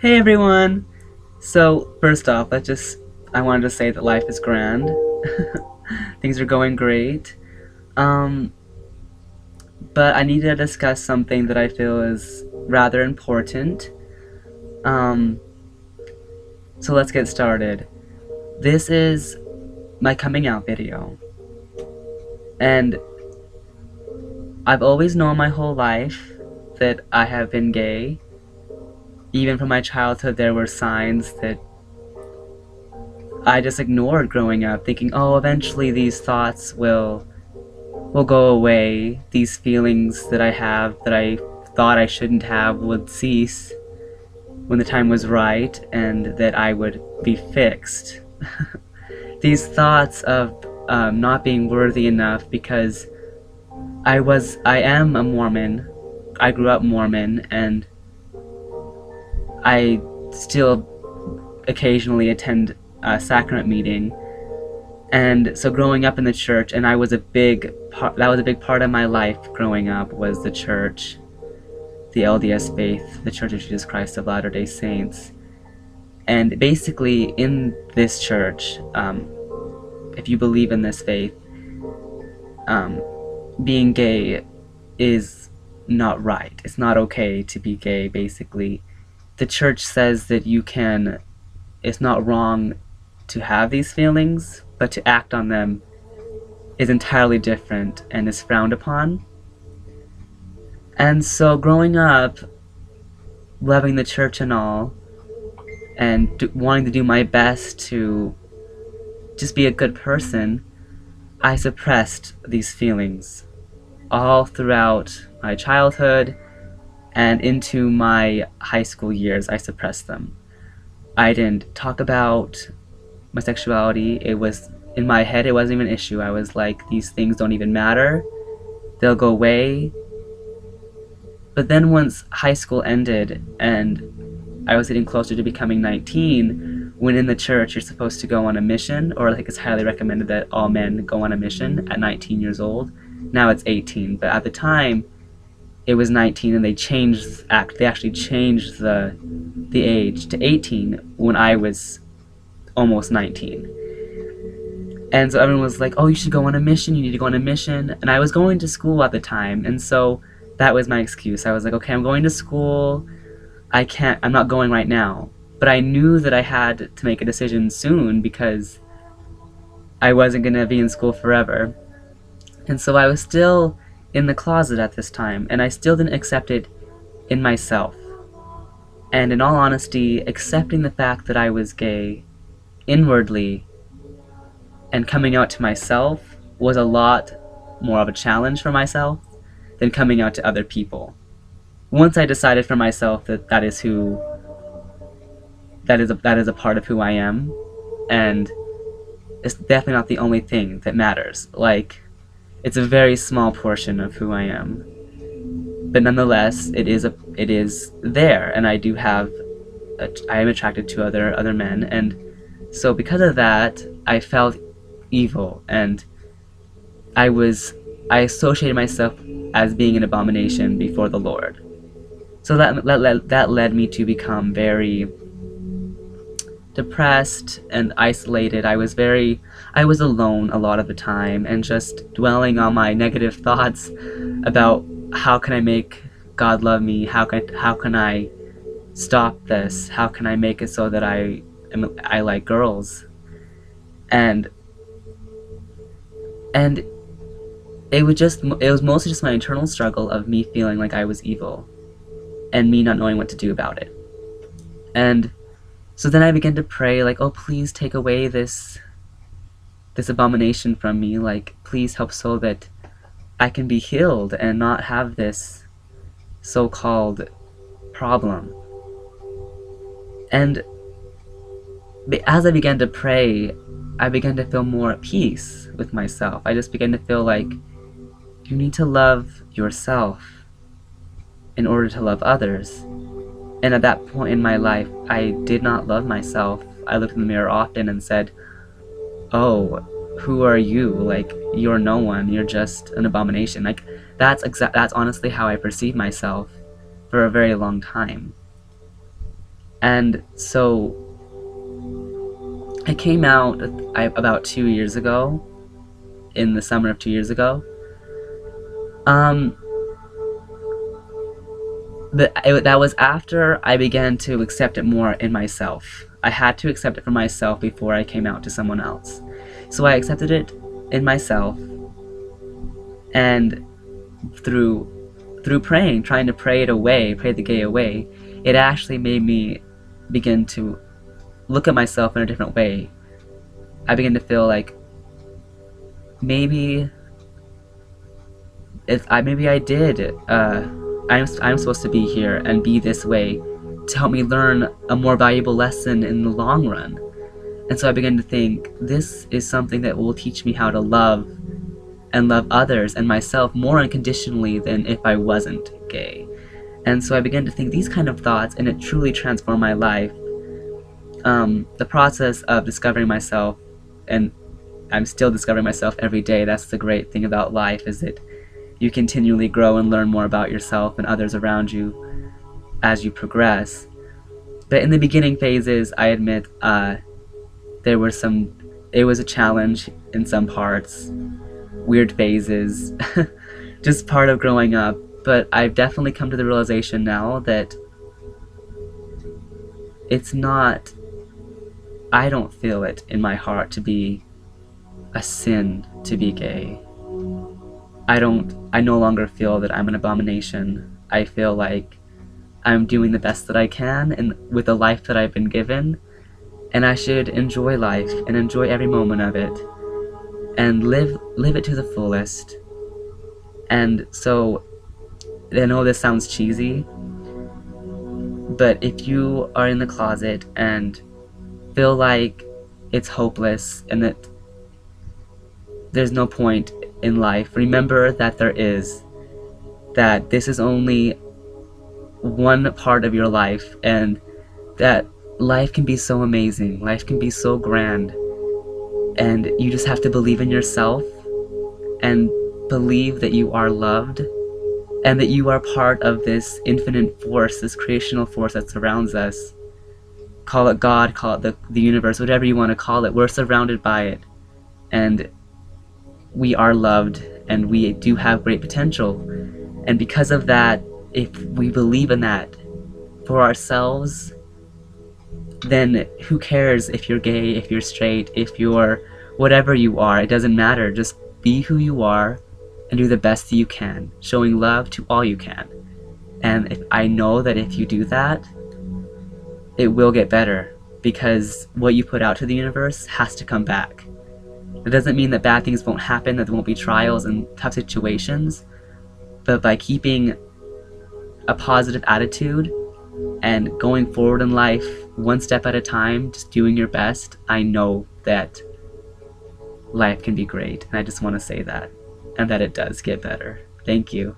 Hey everyone! So, first off, I wanted to say that life is grand. Things are going great. Um, but I need to discuss something that I feel is rather important. Um, so let's get started. This is my coming out video. And I've always known my whole life that I have been gay. Even from my childhood, there were signs that I just ignored growing up, thinking, oh, eventually these thoughts will go away. These feelings that I have that I thought I shouldn't have would cease when the time was right, and that I would be fixed. These thoughts of not being worthy enough because I am a Mormon. I grew up Mormon, and I still occasionally attend a sacrament meeting. And so growing up in the church, and that was a big part of my life growing up, was the church, the LDS faith, the Church of Jesus Christ of Latter-day Saints. And basically in this church, if you believe in this faith, um, being gay is not right. It's not okay to be gay, basically. The church says that it's not wrong to have these feelings, but to act on them is entirely different and is frowned upon. And so growing up, loving the church and all, and wanting to do my best to just be a good person, I suppressed these feelings all throughout my childhood and into my high school years. I suppressed them. I didn't talk about my sexuality. It was in my head, it wasn't even an issue. I was like, these things don't even matter. They'll go away. But then once high school ended and I was getting closer to becoming 19, when in the church you're supposed to go on a mission, or like it's highly recommended that all men go on a mission at 19 years old. Now it's 18, but at the time it was 19, and they actually changed the age to 18 when I was almost 19. And so everyone was like, oh, you should go on a mission, you need to go on a mission. And I was going to school at the time, and so that was my excuse. I was like, okay, I'm going to school, I'm not going right now. But I knew that I had to make a decision soon because I wasn't going to be in school forever. And so I was still in the closet at this time, and I still didn't accept it in myself. And in all honesty, accepting the fact that I was gay inwardly and coming out to myself was a lot more of a challenge for myself than coming out to other people. Once I decided for myself that that is a part of who I am, and it's definitely not the only thing that matters. Like, it's a very small portion of who I am, but nonetheless, it is there, and I am attracted to other men, and so because of that, I felt evil, and I associated myself as being an abomination before the Lord. So that led me to become very depressed and isolated. I was alone a lot of the time, and just dwelling on my negative thoughts about how can I make God love me, how can I stop this, how can I make it so that I like girls, and it was mostly just my internal struggle of me feeling like I was evil and me not knowing what to do about it. And so then I began to pray, like, oh, please take away this abomination from me, like, please help so that I can be healed and not have this so-called problem. And as I began to pray, I began to feel more at peace with myself. I just began to feel like you need to love yourself in order to love others. And at that point in my life, I did not love myself. I looked in the mirror often and said, oh, who are you? Like, you're no one. You're just an abomination. Like, that's honestly how I perceived myself for a very long time. And so I came out about 2 years ago, in the summer of 2 years ago. Um, that was after I began to accept it more in myself. I had to accept it for myself before I came out to someone else. So I accepted it in myself, and through praying, trying to pray it away, pray the gay away, it actually made me begin to look at myself in a different way. I began to feel like maybe maybe I did. I'm supposed to be here and be this way to help me learn a more valuable lesson in the long run. And so I began to think this is something that will teach me how to love and love others and myself more unconditionally than if I wasn't gay. And so I began to think these kind of thoughts, and it truly transformed my life. The process of discovering myself, and I'm still discovering myself every day. That's the great thing about life, is that you continually grow and learn more about yourself and others around you as you progress. But in the beginning phases, I admit, there were some. It was a challenge in some parts, weird phases, just part of growing up. But I've definitely come to the realization now that it's not. I don't feel it in my heart to be a sin to be gay. I no longer feel that I'm an abomination. I feel like I'm doing the best that I can and with the life that I've been given, and I should enjoy life and enjoy every moment of it and live it to the fullest. And so I know this sounds cheesy, but if you are in the closet and feel like it's hopeless and that there's no point in life, remember that there is. That this is only one part of your life, and that life can be so amazing, life can be so grand, and you just have to believe in yourself and believe that you are loved and that you are part of this infinite force, this creational force that surrounds us. Call it God, call it the universe, whatever you want to call it. We're surrounded by it, and we are loved, and we do have great potential. And because of that, if we believe in that for ourselves, then who cares if you're gay, if you're straight, if you're whatever you are? It doesn't matter. Just be who you are and do the best that you can, showing love to all you can. And I know that if you do that, it will get better, because what you put out to the universe has to come back. It doesn't mean that bad things won't happen, that there won't be trials and tough situations, but by keeping a positive attitude and going forward in life one step at a time, just doing your best, I know that life can be great. And I just want to say that, and that it does get better. Thank you.